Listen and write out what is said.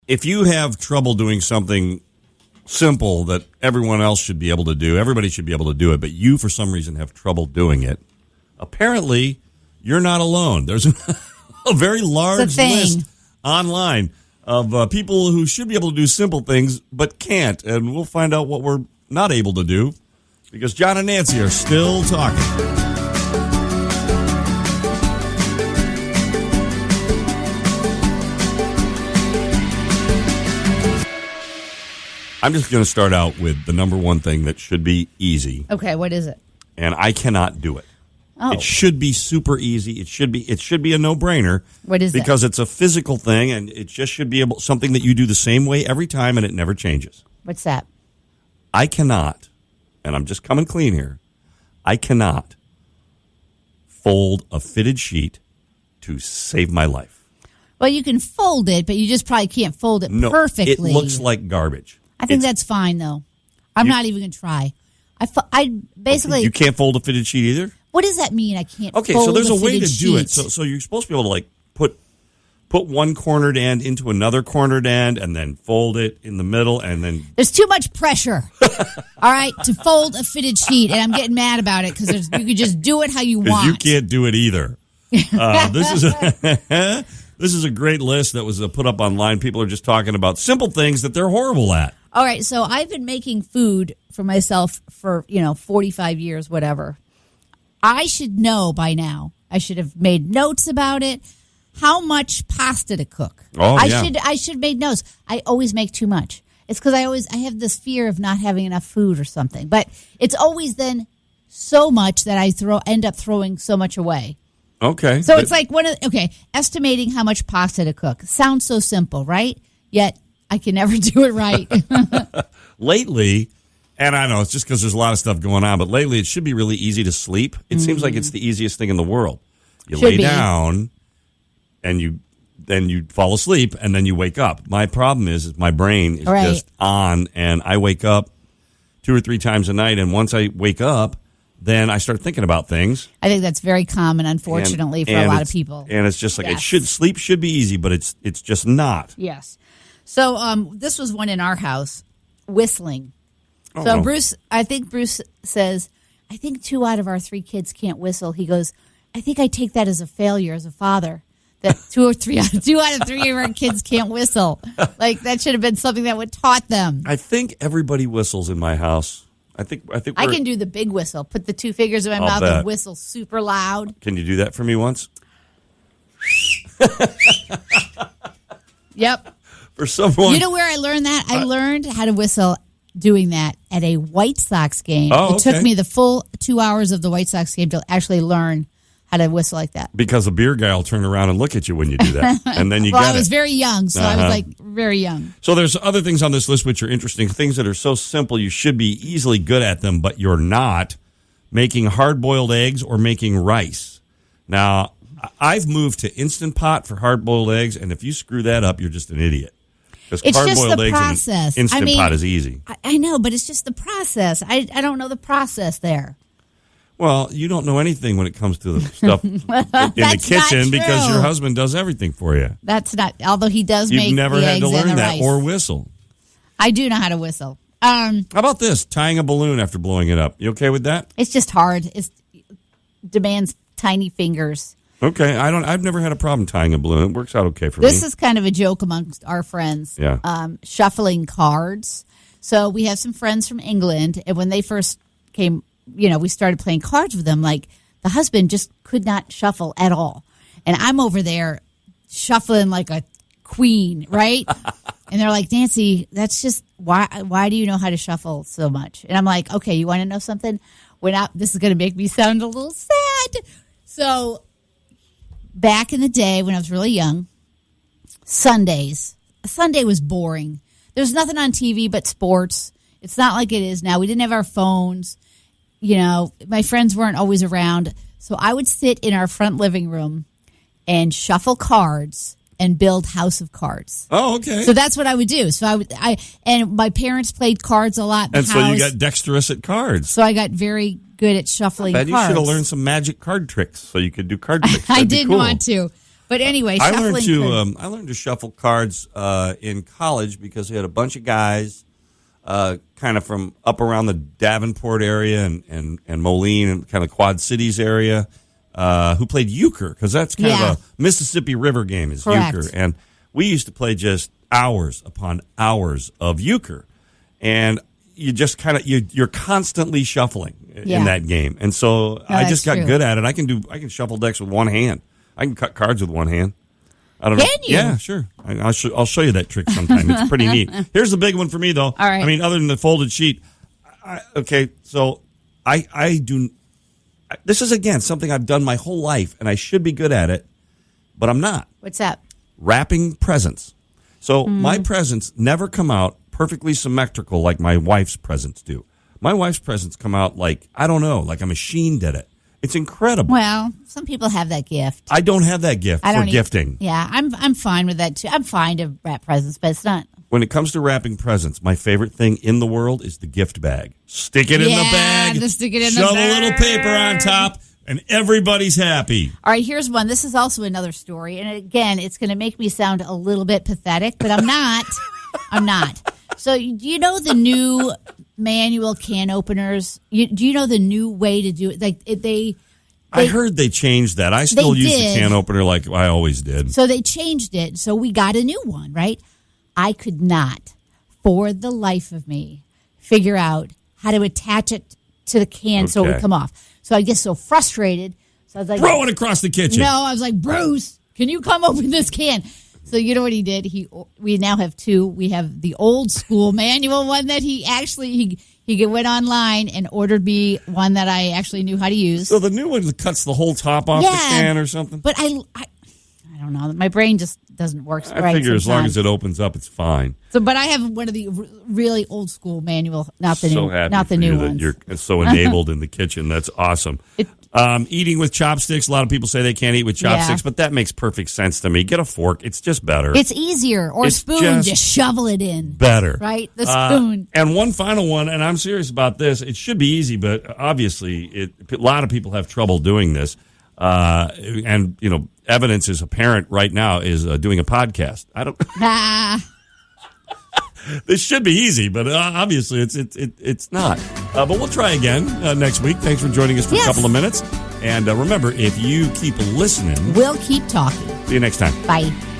If you have trouble doing something simple that everyone else should be able to do, everybody should be able to do it, but you, for some reason, have trouble doing it, apparently you're not alone. There's a very large list online of people who should be able to do simple things but can't, and we'll find out what we're not able to do because John and Nancy are still talking. I'm just going to start out with the number one thing that should be easy. Okay, what is it? And I cannot do it. Oh. It should be super easy. It should be a no-brainer. What is it? Because it's a physical thing, and it just should be something that you do the same way every time, and it never changes. What's that? I cannot, and I'm just coming clean here, I cannot fold a fitted sheet to save my life. Well, you can fold it, but you just probably can't fold it perfectly. It looks like garbage. I think that's fine, though. I'm not even going to try. I basically... You can't fold a fitted sheet either? What does that mean? I can't fold so there's a way to sheet? do it. So you're supposed to be able to like put one cornered end into another cornered end and then fold it in the middle and then... There's too much pressure, all right, to fold a fitted sheet, and I'm getting mad about it because you can just do it how you want. You can't do it either. This is a great list that was put up online. People are just talking about simple things that they're horrible at. All right, so I've been making food for myself for, 45 years, whatever. I should know by now. I should have made notes about it. How much pasta to cook? Oh, yeah. I should make notes. I always make too much. It's because I have this fear of not having enough food or something. But it's always then so much that I end up throwing so much away. Okay. So it's like estimating how much pasta to cook. Sounds so simple, right? Yet I can never do it right. Lately, and I know it's just because there's a lot of stuff going on, but lately it should be really easy to sleep. It seems like it's the easiest thing in the world. You lay down, and then you fall asleep, and then you wake up. My problem is my brain is just on, and I wake up 2 or 3 times a night, and once I wake up, then I start thinking about things. I think that's very common, unfortunately, for a lot of people. And it's just like sleep should be easy, but it's just not. Yes. So this was one in our house, whistling. Oh, so Bruce says, I think 2 out of our 3 kids can't whistle. He goes, I think I take that as a failure as a father, that 2 out of 3 of our kids can't whistle. Like that should have been something that would taught them. I think everybody whistles in my house. I think I can do the big whistle. Put the 2 fingers in my mouth and whistle super loud. Can you do that for me once? Yep. For someone, you know where I learned that? I learned how to whistle doing that at a White Sox game. Oh, it took me the full 2 hours of the White Sox game to actually learn how to whistle like that. Because a beer guy will turn around and look at you when you do that, and then you I was very young, so I was like very young. So there's other things on this list which are interesting, things that are so simple you should be easily good at them, but you're not. Making hard-boiled eggs or making rice. Now, I've moved to Instant Pot for hard-boiled eggs, and if you screw that up, you're just an idiot. Because hard-boiled eggs process. in Instant Pot is easy. I know, but it's just the process. I don't know the process there. Well, you don't know anything when it comes to the stuff in the kitchen because your husband does everything for you. That's not, although he does make the eggs You've never had to learn that rice. or whistle. I do know how to whistle. How about this? Tying a balloon after blowing it up. You okay with that? It's just hard. It demands tiny fingers. Okay, I've never had a problem tying a balloon. It works out okay for me. This is kind of a joke amongst our friends. Yeah. Shuffling cards. So we have some friends from England, and when they first came, we started playing cards with them. Like the husband just could not shuffle at all, and I'm over there shuffling like a queen, right? And they're like, Nancy, that's just why do you know how to shuffle so much? And I'm like, okay, you want to know something? This is going to make me sound a little sad. So back in the day when I was really young, Sunday was boring. There's nothing on TV but sports. It's not like it is now. We didn't have our phones. My friends weren't always around. So I would sit in our front living room and shuffle cards and build House of Cards. Oh, okay. So that's what I would do. So and my parents played cards a lot. And so you got dexterous at cards. So I got very good at shuffling cards. You should have learned some magic card tricks so you could do card tricks. I didn't want to. But anyway, I shuffling. I learned to shuffle cards in college because we had a bunch of guys kind of from up around the Davenport area and Moline and kind of Quad Cities area who played euchre, because that's kind of a Mississippi River game is Correct. euchre. And we used to play just hours upon hours of euchre. And you just kind of, you're constantly shuffling in that game. And so I just got good at it. I can shuffle decks with one hand. I can cut cards with one hand. I don't know. Can you? Yeah, sure. I'll show you that trick sometime. It's pretty neat. Here's the big one for me, though. All right. I mean, other than the folded sheet. So I do. This is, again, something I've done my whole life, and I should be good at it, but I'm not. What's that? Wrapping presents. So my presents never come out perfectly symmetrical like my wife's presents do. My wife's presents come out like, I don't know, like a machine did it. It's incredible. Well, some people have that gift. I don't have that gift for gifting. Yeah, I'm fine with that too. I'm fine to wrap presents, but it's not. When it comes to wrapping presents, my favorite thing in the world is the gift bag. Stick it in the bag. Stick it in shove the bag. a little paper on top, and everybody's happy. All right, here's one. This is also another story, and again, it's going to make me sound a little bit pathetic, but I'm not. I'm not. So, do you know the new manual can openers? Do you know the new way to do it? Like I heard they changed that. I still use the can opener like I always did. So they changed it. So we got a new one, right? I could not, for the life of me, figure out how to attach it to the can so it would come off. So I get so frustrated. So I was like, throw it across the kitchen. No, I was like, Bruce, can you come open this can? So you know what he did? We now have two. We have the old school manual one that he went online and ordered me one that I actually knew how to use. So the new one cuts the whole top off the can or something? But I don't know. My brain just doesn't work right. I figure as long as it opens up, it's fine. So, but I have one of the really old school manual, not the new ones. You're so enabled in the kitchen. That's awesome. Eating with chopsticks. A lot of people say they can't eat with chopsticks, but that makes perfect sense to me. Get a fork. It's just better. It's easier. Or it's a spoon. Just shovel it in. Better. Right? The spoon. And one final one, and I'm serious about this. It should be easy, but obviously a lot of people have trouble doing this. And, evidence is apparent right now is doing a podcast. I don't. This should be easy, but obviously it's not. But we'll try again next week. Thanks for joining us for a couple of minutes. And remember, if you keep listening, we'll keep talking. See you next time. Bye.